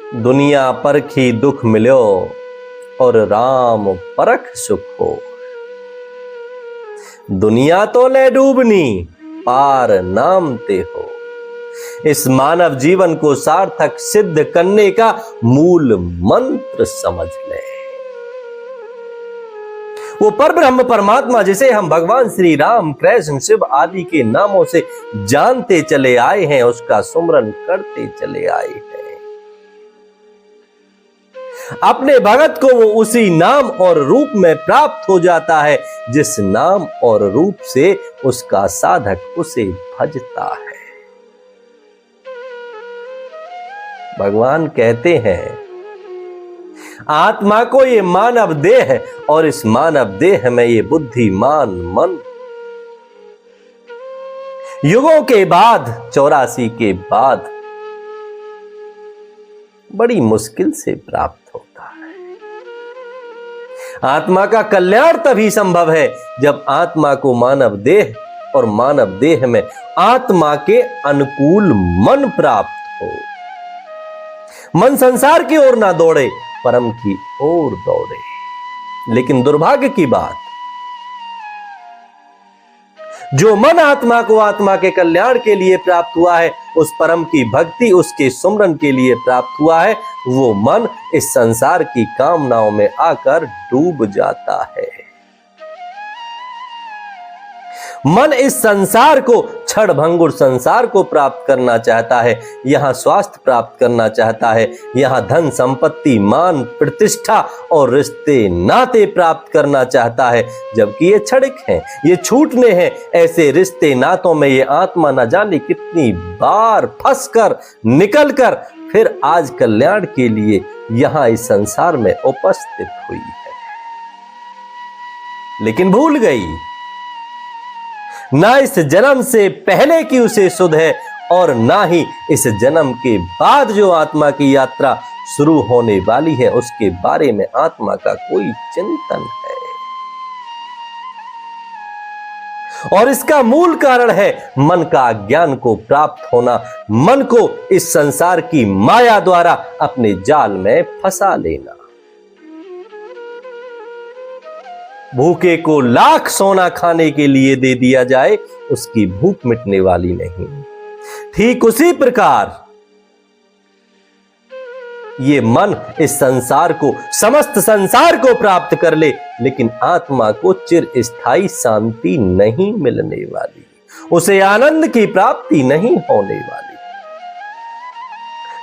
दुनिया परखी दुख मिलो और राम परख सुख हो। दुनिया तो ले डूबनी पार नाम ते हो। इस मानव जीवन को सार्थक सिद्ध करने का मूल मंत्र समझ ले। वो परब्रह्म परमात्मा जिसे हम भगवान श्री राम, कृष्ण, शिव आदि के नामों से जानते चले आए हैं, उसका सुमरन करते चले आए हैं। अपने भगत को वो उसी नाम और रूप में प्राप्त हो जाता है जिस नाम और रूप से उसका साधक उसे भजता है। भगवान कहते हैं आत्मा को ये मानव देह है और इस मानव देह में ये बुद्धिमान मन युगों के बाद 84 के बाद बड़ी मुश्किल से प्राप्त होता है। आत्मा का कल्याण तभी संभव है जब आत्मा को मानव देह और मानव देह में आत्मा के अनुकूल मन प्राप्त हो। मन संसार की ओर ना दौड़े, परम की ओर दौड़े। लेकिन दुर्भाग्य की बात, जो मन आत्मा को आत्मा के कल्याण के लिए प्राप्त हुआ है, उस परम की भक्ति उसके सुमरन के लिए प्राप्त हुआ है, वो मन इस संसार की कामनाओं में आकर डूब जाता है। मन इस संसार को, क्षणभंगुर संसार को प्राप्त करना चाहता है, यहां स्वास्थ्य प्राप्त करना चाहता है, यहां धन संपत्ति, मान, प्रतिष्ठा और रिश्ते नाते प्राप्त करना चाहता है, जबकि ये क्षणिक हैं, ये छूटने हैं। ऐसे रिश्ते नातों में ये आत्मा न जाने कितनी बार फंसकर निकलकर फिर आज कल्याण के लिए यहां इस संसार में उपस्थित हुई है, लेकिन भूल गई ना इस जन्म से पहले की उसे सुध है और ना ही इस जन्म के बाद जो आत्मा की यात्रा शुरू होने वाली है उसके बारे में आत्मा का कोई चिंतन है। और इसका मूल कारण है मन का ज्ञान को प्राप्त होना, मन को इस संसार की माया द्वारा अपने जाल में फंसा लेना। भूखे को लाख सोना खाने के लिए दे दिया जाए, उसकी भूख मिटने वाली नहीं। ठीक उसी प्रकार ये मन इस संसार को, समस्त संसार को प्राप्त कर ले, लेकिन आत्मा को चिर स्थायी शांति नहीं मिलने वाली, उसे आनंद की प्राप्ति नहीं होने वाली।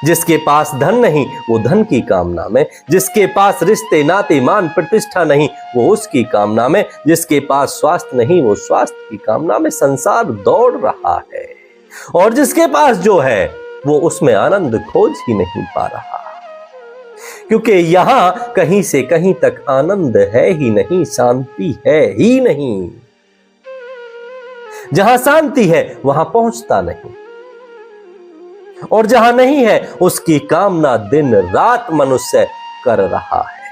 जिसके पास धन नहीं वो धन की कामना में, जिसके पास रिश्ते नाते मान प्रतिष्ठा नहीं वो उसकी कामना में, जिसके पास स्वास्थ्य नहीं वो स्वास्थ्य की कामना में संसार दौड़ रहा है, और जिसके पास जो है वो उसमें आनंद खोज ही नहीं पा रहा, क्योंकि यहां कहीं से कहीं तक आनंद है ही नहीं, शांति है ही नहीं। जहां शांति है वहां पहुंचता नहीं, और जहां नहीं है उसकी कामना दिन रात मनुष्य कर रहा है।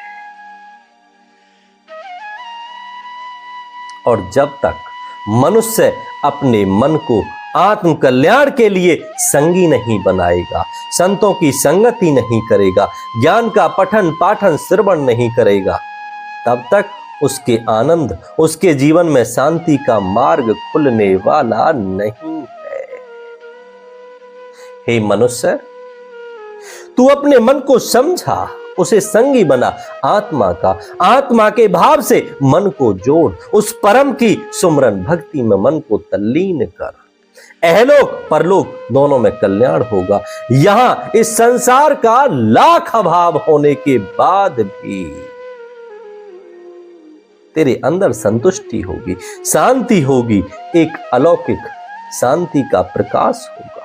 और जब तक मनुष्य अपने मन को आत्म कल्याण के लिए संगी नहीं बनाएगा, संतों की संगति नहीं करेगा, ज्ञान का पठन पाठन श्रवण नहीं करेगा, तब तक उसके आनंद, उसके जीवन में शांति का मार्ग खुलने वाला नहीं है। हे मनुष्य, तू अपने मन को समझा, उसे संगी बना आत्मा का, आत्मा के भाव से मन को जोड़, उस परम की सुमरन भक्ति में मन को तल्लीन कर। अहलोक परलोक दोनों में कल्याण होगा। यहां इस संसार का लाख अभाव होने के बाद भी तेरे अंदर संतुष्टि होगी, शांति होगी, एक अलौकिक शांति का प्रकाश होगा।